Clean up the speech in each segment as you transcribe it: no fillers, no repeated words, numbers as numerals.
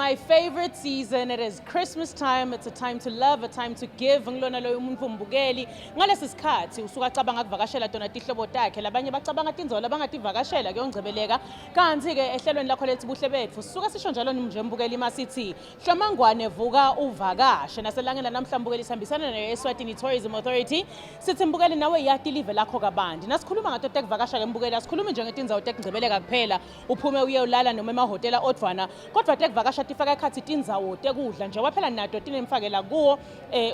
my favorite season. It is Christmas time. It's a time to love, a time to give. Ngilona loyo umuntu umbukeli. Ngalesi sikhathi usuka acabanga ukuvakashela tona tihlobo takhe. Labanye bacabanga tinzo labangativakashela kuyongcebeleka. Kanti ke ehlelweni lakho lethi Buhle Betfu sisuka sisho njalo nje mbukeli masithi Hlomangwane vuka uvakashe naselangeni namhla mbukeli sihambisana ne Eswatini Tourism Authority. Sithi mbukeli nawe yati live lakho kabandi. Nasikhuluma ngato tekuvakasha ke mbukeli asikhulumi nje ngetinzawo tekungcebeleka kuphela. Uphume uye ulala noma emahotela odvwana. Kodwa tekuvakasha tifaka ekhathi tindzawo tekudla nje waphela nato tinemfakela kuwo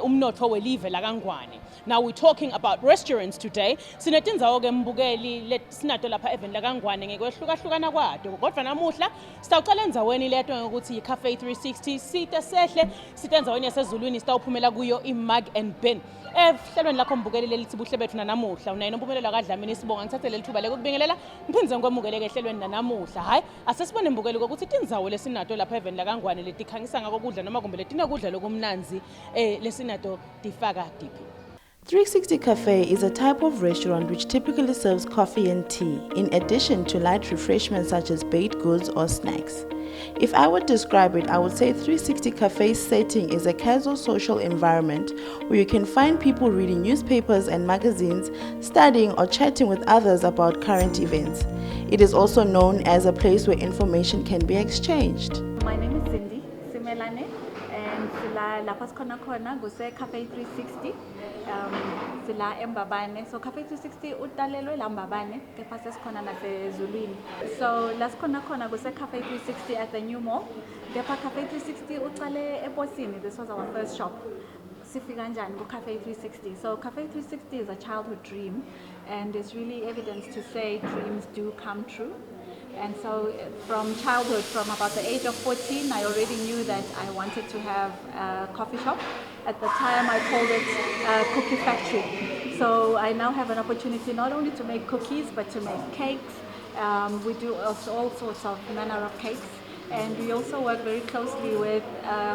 umnotho welive laKangwane. Now we're talking about restaurants today. Sinetindzawo ke mbukeli lesinato lapha event laKangwane ngekwehlukana kwato. Kodwa namuhla sitawucela endzaweni leto ngokuthi iCafe 360 site sehle sitendzaweni yasezulwini sitawuphumela kuyo iMug and Bin. Ehlelweni lakho mbukeli lelithi Buhle Betfu namuhla unayo nompumelelo kaDlamini sibonga ngithathe leli thuba lekubingelela ngiphinze ngikwemukeleke ehlelweni namuhla. Hayi asesibone mbukeli ukuthi tindzawo lesinato lapha event laKangwane letikhangisa ngako kudla noma kumbe letinokudla lokumnanzi lesinato tifaka diphi. 360 Cafe is a type of restaurant which typically serves coffee and tea, in addition to light refreshments such as baked goods or snacks. If I would describe it, I would say 360 Cafe's setting is a casual social environment where you can find people reading newspapers and magazines, studying or chatting with others about current events. It is also known as a place where information can be exchanged. My name is Cindy Simelane, and sila lapha sikhona khona kuse Cafe 360. Sila eMbabane. So Cafe 360 utalelwe la Mbabane, kepha sesikhona nasezulwini. So la sikhona khona kuse Cafe 360 at the New Mall. Kepha Cafe 360 uqale ePosini. This was our first shop. Sifika njani ku Cafe 360. So Cafe 360 is a childhood dream, and it's really evidence to say dreams do come true. And so from childhood, from about the age of 14, I already knew that I wanted to have a coffee shop. At the time, I called it a cookie factory. So I now have an opportunity not only to make cookies, but to make cakes. We do all sorts of manner of cakes. And we also work very closely with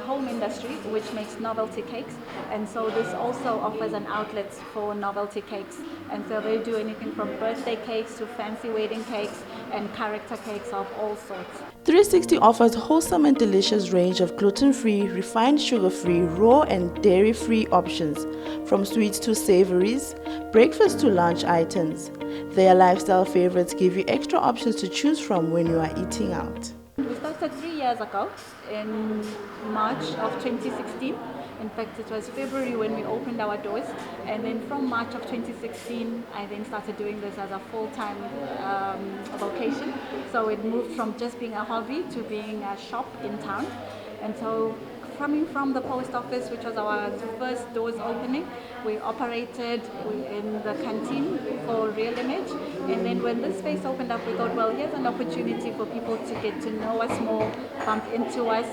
home industry, which makes novelty cakes. And so this also offers an outlet for novelty cakes. And so they do anything from birthday cakes to fancy wedding cakes and character cakes of all sorts. 360 offers wholesome and delicious range of gluten-free, refined sugar-free, raw and dairy-free options, from sweets to savories, breakfast to lunch items. Their lifestyle favorites give you extra options to choose from when you are eating out. We started 3 years ago in March of 2016. In fact, it was February when we opened our doors. And then from March of 2016, I then started doing this as a full-time vocation. So it moved from just being a hobby to being a shop in town. And so coming from the post office, which was our first doors opening, we operated in the canteen for Real Image. And then when this space opened up, we thought, well, here's an opportunity for people to get to know us more, bump into us,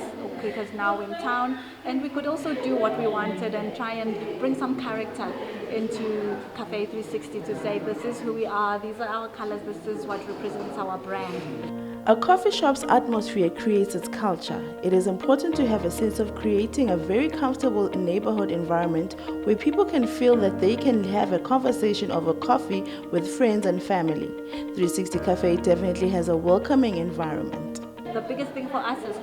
because now we're in town. And we could also do what we wanted and try and bring some character into Cafe 360 to say, this is who we are, these are our colors, this is what represents our brand. A coffee shop's atmosphere creates its culture. It is important to have a sense of creating a very comfortable neighborhood environment where people can feel that they can have a conversation over coffee with friends and family. 360 Cafe definitely has a welcoming environment. The biggest thing for us is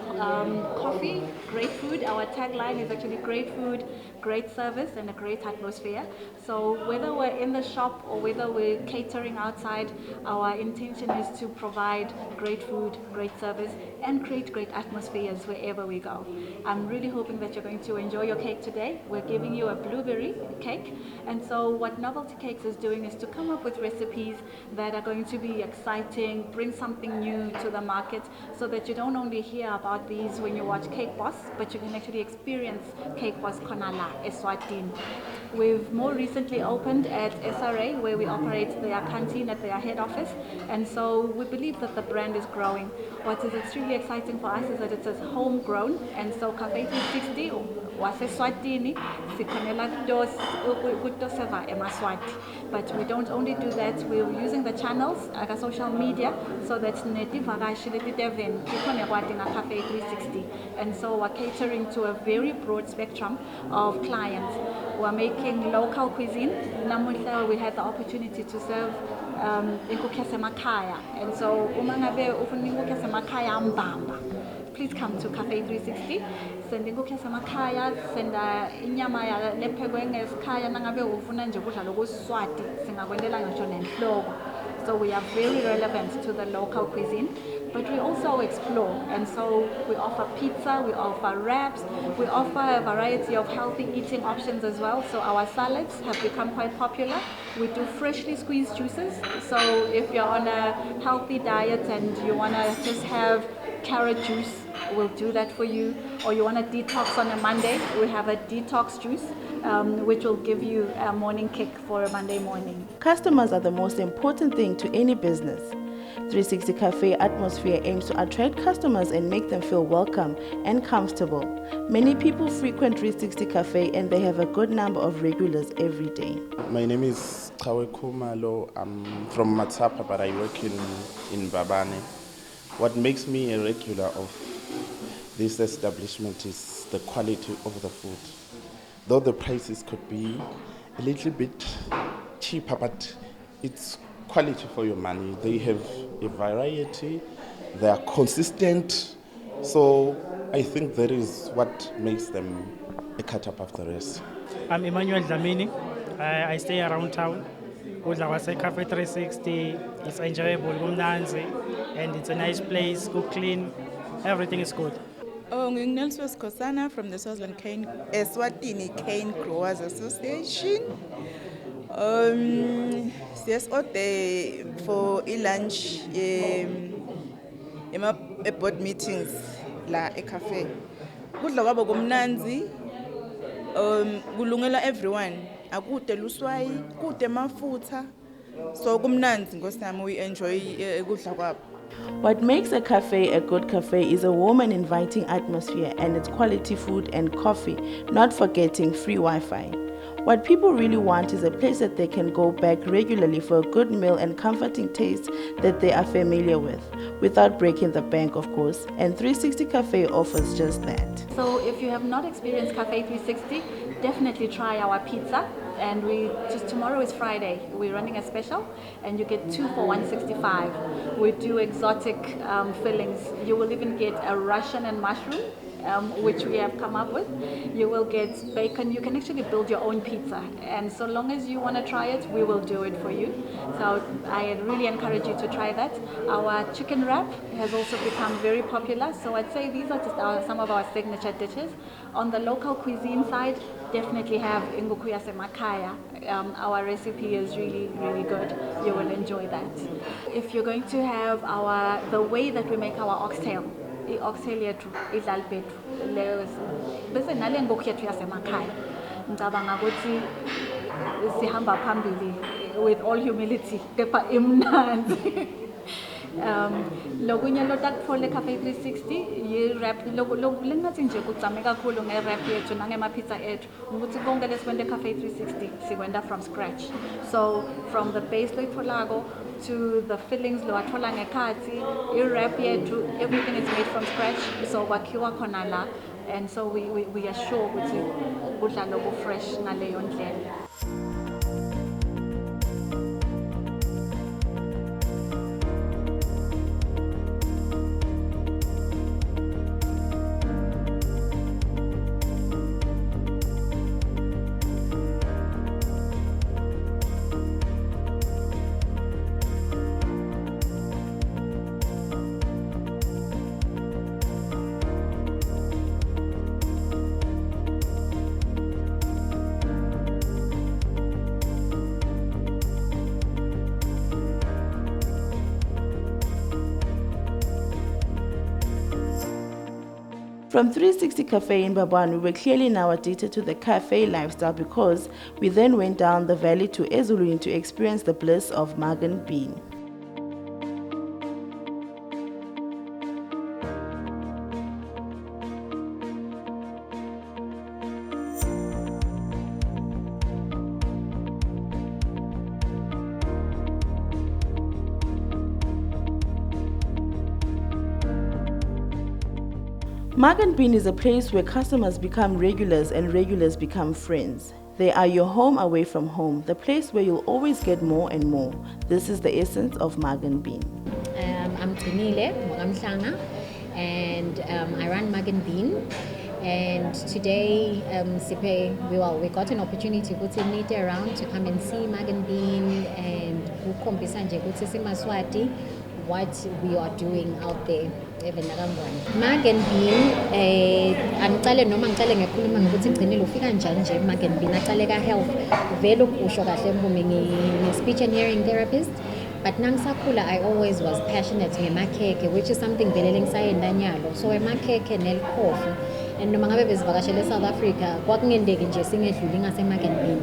coffee, great food. Our tagline is actually great food, great service, and a great atmosphere. So whether we're in the shop or whether we're catering outside, our intention is to provide great food, great service, and create great atmospheres wherever we go. I'm really hoping that you're going to enjoy your cake today. We're giving you a blueberry cake. And so what Novelty Cakes is doing is to come up with recipes that are going to be exciting, bring something new to the market, so that you don't only hear about these when you watch Cake Boss, but you can actually experience Cake Boss Konala, Eswatini. We've more recently opened at SRA, where we operate their canteen at their head office, and so we believe that the brand is growing. What is extremely exciting for us is that it is homegrown, and so Cafe 360 was Eswatini, sikhonela kutoseva emaswati. But we don't only do that, we're using the channels like social media so that netivakashi letiteven kikhone kwadinga Cafe 360. And so we're catering to a very broad spectrum of clients. We're making local cuisine. Namuhla we had the opportunity to serve inkukhu yasemakhaya. And so uma ngabe ufuna inkukhu yasemakhaya mbamba, please come to Cafe 360. Send inkukhu yasemakhaya, senda inyama lephekwe ngesikaya nangabe ufuna nje ukudla lokuswati singakwendela ngisho nenhloko. So we are very relevant to the local cuisine, but we also explore, and so we offer pizza, we offer wraps, we offer a variety of healthy eating options as well. So our salads have become quite popular. We do freshly squeezed juices, so if you're on a healthy diet and you want to just have carrot juice, we'll do that for you. Or you want to detox on a Monday, we have a detox juice, which will give you a morning kick for a Monday morning. Customers are the most important thing to any business. 360 Cafe atmosphere aims to attract customers and make them feel welcome and comfortable. Many people frequent 360 Cafe and they have a good number of regulars every day. My name is Kawe Kumalo. I'm from Matsapa, but I work in Babane. What makes me a regular of this establishment is the quality of the food. Though the prices could be a little bit cheaper, but it's quality for your money. They have a variety, they are consistent, so I think that is what makes them a cut above the rest. I'm Emmanuel Dlamini. I stay around town. Udla kwase Cafe 360, it's enjoyable, kumnanzi, and it's a nice place, cook clean, everything is good. Nelson Skosana from the Swaziland Eswatini Cane Growers Association. Yes, there for lunch, board meetings la e cafe. Kudla kwabo kumnanzi, kulungela everyone. Akute luswayi, kude mafutha. So kumnanzi ngosami we enjoy kudla kwabo. What makes a cafe a good cafe is a warm and inviting atmosphere and its quality food and coffee, not forgetting free Wi-Fi. What people really want is a place that they can go back regularly for a good meal and comforting taste that they are familiar with, without breaking the bank, of course, and 360 Cafe offers just that. So if you have not experienced Cafe 360, definitely try our pizza. And tomorrow is Friday, we're running a special, and you get 2 for 165. We do exotic fillings. You will even get a Russian and mushroom, which we have come up with. You will get bacon. You can actually build your own pizza, and so long as you want to try it, we will do it for you. So I really encourage you to try that. Our chicken wrap has also become very popular, so I'd say these are just some of our signature dishes. On the local cuisine side, definitely have ingukhu yasemakhaya. Our recipe is really, really good. You will enjoy that. If you're going to have the way that we make our oxtail, i-oxtail yethu idlala bethu bese nale nkukhu yethu yasemakhaya ngicabanga ukuthi sihamba phambili with all humility kepha imnanzi. Lokunye lotakutfole Cafe 360 yi-wrap lengathi nje kucame kakhulu nge-wrap yethu nangemapizza ethu ukuthi konke lesikwente Cafe 360 sikwenta from scratch. So from the base loyitfolako to the fillings lowatfola ngekhatsi, i-wrap yethu, everything is made from scratch, so kwakhiwa khona la, and so we are sure ukuthi kudla loku fresh ngaleyo ndlela. From 360 Cafe in Babane, we were clearly now addicted to the cafe lifestyle because we then went down the valley to Eswatini to experience the bliss of Magan Bean. Magan Bean is a place where customers become regulars and regulars become friends. They are your home away from home, the place where you'll always get more and more. This is the essence of Magan Bean. I'm Trinile Mogamshanga, and I run Mug and Bean. And today, we got an opportunity to meet around to come and see Mug and Bean and what we are doing out there. Mug and Bean, angicale noma ngicale ngekhuluma ngokuthi ngigcinile ufika njani nje Mug and Bean aqale ka health vele ukusho kahle mpumi ngi-speech and hearing therapist. But nangisakhula I always was passionate ngemakhekhe, which is something vele lengisayenda nyalo. So emakhekhe nelkhofi, and noma ngabe bezivakashele eSouth Africa kwakungendeki nje singedluli ngase-Mug and Bean.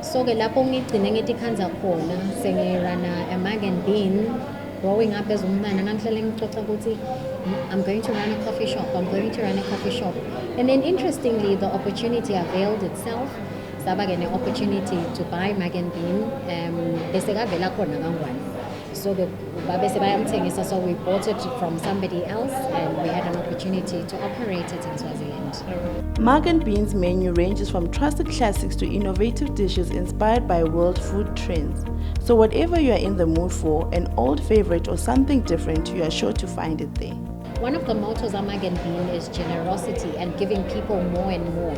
So ke lapho ngigcine ngithi khanza khona sengirana a-Mug and Bean. Growing up as umntwana ngangihlale ngixoxa ukuthi I'm going to run a coffee shop, I'm going to run a coffee shop. And then interestingly, the opportunity availed itself. Saba ke ne-opportunity to buy Mug and Bean, bese kavela khona kangwane. So so we bought it from somebody else and we had an opportunity to operate it in Swaziland. Mug and Bean's menu ranges from trusted classics to innovative dishes inspired by world food trends. So whatever you are in the mood for, an old favorite or something different, you are sure to find it there. One of the mottos of Mug and Bean is generosity and giving people more and more.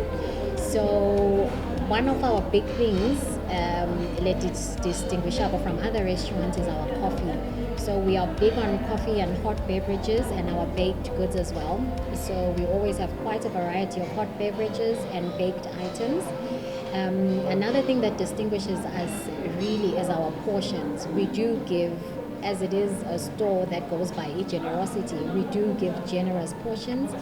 So one of our big things that is distinguishable from other restaurants is our coffee. So we are big on coffee and hot beverages and our baked goods as well. So we always have quite a variety of hot beverages and baked items. Another thing that distinguishes us really is our portions. We do give, as it is a store that goes by generosity, we do give generous portions,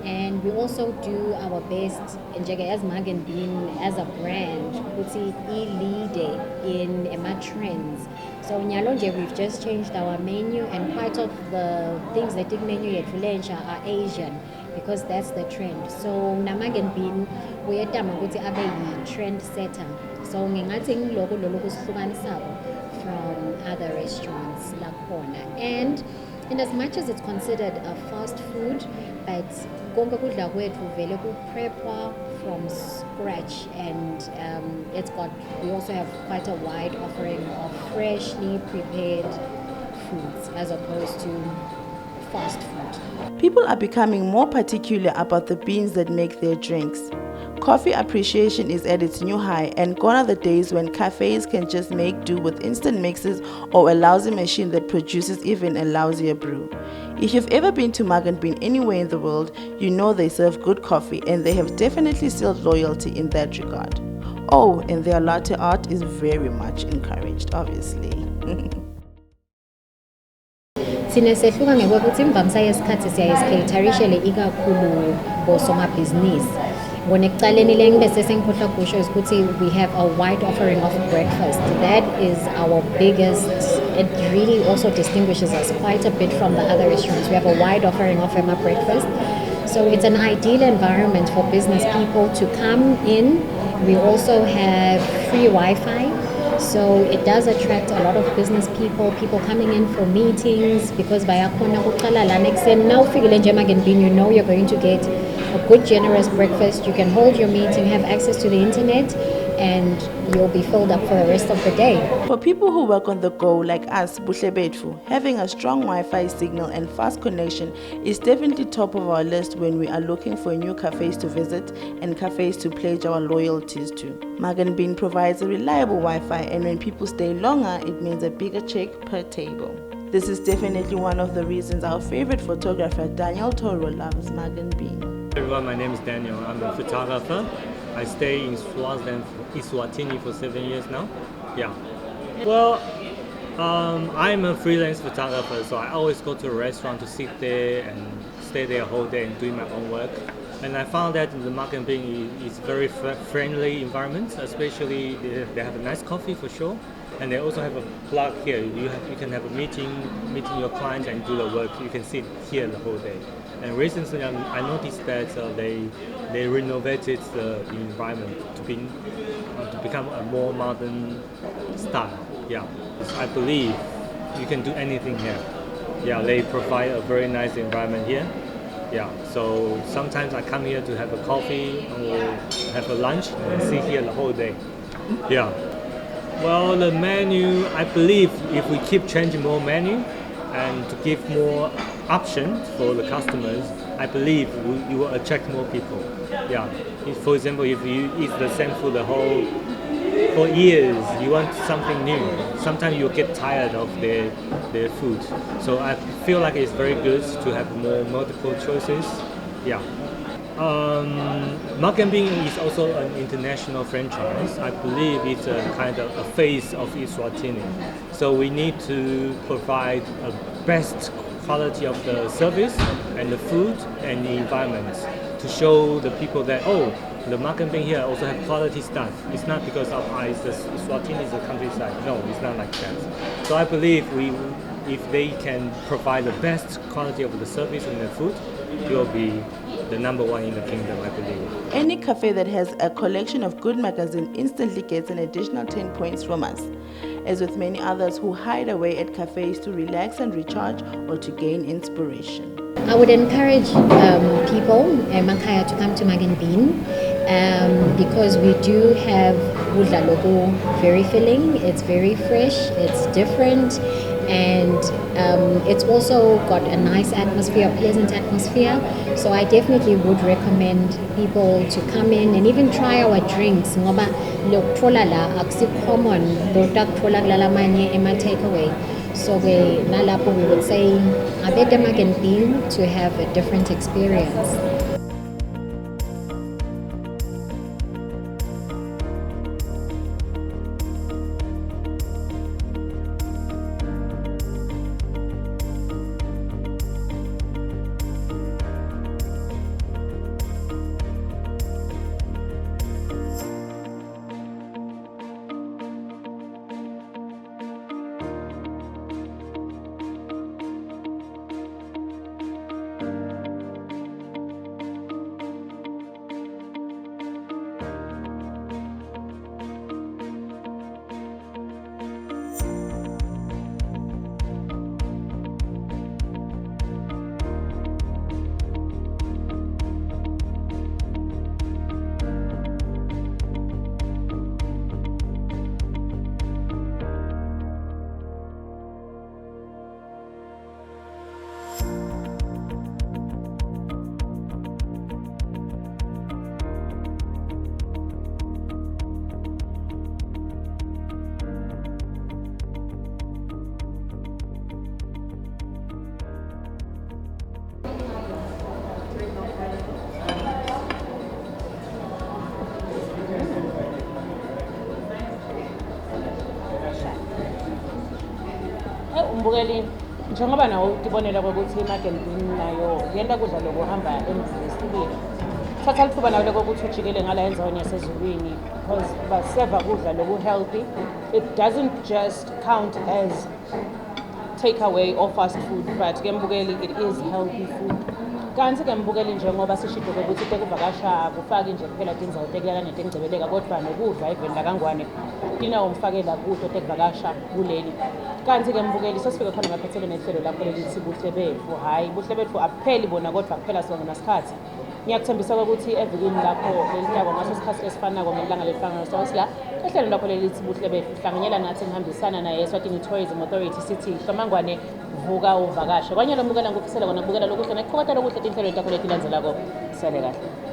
and we also do our best as Mug and Bean as a brand ukuthi lead in trends. So Nyalonje, we've just changed our menu, and part of the things that take menu yet are Asian, because that's the trend. So Mug and Bean uyetama ukuthi abe yi-trend setter. So ngingathi ngiloko lolo kusihlukanisako from other restaurants lakhona. And in as much as it's considered a fast food, but konke kudla kwethu vele kuprepwa from scratch, and we also have quite a wide offering of freshly prepared foods as opposed to fast food. People are becoming more particular about the beans that make their drinks. Coffee appreciation is at its new high, and gone are the days when cafes can just make do with instant mixes or a lousy machine that produces even a lousier brew. If you've ever been to Mug and Bean anywhere in the world, you know they serve good coffee, and they have definitely sealed loyalty in that regard. Oh, and their latte art is very much encouraged, obviously. Sinesehluka ngekuthi imvamisa yesikhathi siyayescaterishele ikakhulu bosomabhizinisi. Ngonekucaleni le ngibese sengikhohlwa kusho ukuthi we have a wide offering of breakfast. That is our biggest. It really also distinguishes us quite a bit from the other restaurants. We have a wide offering of breakfast. So it's an ideal environment for business people to come in. We also have free Wi-Fi. So it does attract a lot of business people coming in for meetings, because by now Mug and Bean, you know you're going to get a good generous breakfast. You can hold your meeting, have access to the internet, and you'll be filled up for the rest of the day. For people who work on the go like us, Buhle Betfu, having a strong Wi-Fi signal and fast connection is definitely top of our list when we are looking for new cafes to visit and cafes to pledge our loyalties to. Mug and Bean provides a reliable Wi-Fi, and when people stay longer, it means a bigger check per table. This is definitely one of the reasons our favorite photographer Daniel Toro loves Mug and Bean. Everyone, my name is Daniel. I'm a photographer. I stay in Swaziland, Eswatini for 7 years now. Yeah. Well, I'm a freelance photographer, so I always go to a restaurant to sit there and stay there a whole day and do my own work. And I found that the Mug and Bean is very friendly environment, especially they have a nice coffee for sure. And they also have a plug here. You can have a meeting your client and do the work. You can sit here the whole day. And recently I noticed that they renovated the environment to become a more modern style. Yeah, I believe you can do anything here. Yeah, they provide a very nice environment here. Yeah, so sometimes I come here to have a coffee or have a lunch and sit here the whole day. Yeah. Well, the menu, I believe if we keep changing more menu and to give more option for the customers, I believe you will attract more people. Yeah. For example, if you eat the same food for years, you want something new. Sometimes you get tired of their food. So I feel like it's very good to have multiple choices. Yeah. Makan Bean is also an international franchise. I believe it's a kind of a face of Eswatini. So we need to provide a best quality of the service and the food and the environment to show the people that, oh, the Makan Bean here also have quality stuff. It's not because of Eswatini is a countryside. No, it's not like that. So I believe if they can provide the best quality of the service and the food, it will be the number one in the kingdom, I believe. Any cafe that has a collection of good magazines instantly gets an additional 10 points from us. As with many others who hide away at cafes to relax and recharge or to gain inspiration. I would encourage people, Mankaya, to come to Makan Bean because we do have Buhle Betfu, very filling, it's very fresh, it's different, and it's also got a nice atmosphere, a pleasant atmosphere. So I definitely would recommend people to come in and even try our drinks. Ngoba lokuthola la akusi common, lokuthola kulala amanye ema takeaway. So nalapho we would say abede Makan Bean to have a different experience. Umbukeli njengoba nawo ukubonela ukuthi iMakan Bean nayo yenda kudla lokuhamba emzini. Thatha lithuba nawo lokuthi ujikele ngala endaweni yasezulwini because baseva kudla loku healthy. It doesn't just count as takeaway or fast food, but ke mbukeli it is healthy food. Kanti ke mbukeli njengoba sishilo ukuthi tekuvakasha kufaki nje kuphela indzawo tekulala netengcebeleka kodwa nokudla ivenda kangwane dina umfakela kuto tekuvakasha kuleli. Kanti ke mbukeli sesifike khona ngaphathele nehlelo lapho lelithi Buhle Betfu. Hayi Buhle Betfu apheli bona kodwa kuphela sona nasikhathi. Ngiyakuthembisa ukuthi evikini lapho lelitako ngaso isikhathi esifanako ngelanga lefanga so la ehlelo lapho lelithi Buhle Betfu hlanganyela nathi ngihambisana naye Eswatini Tourism Authority City Hlomangwane vuka uvakashe kwanye lo mbukela ngokufisela kona kubukela lokuhle neqhokotela lokuhle inhlelo lakho letilandzelako sale kahle.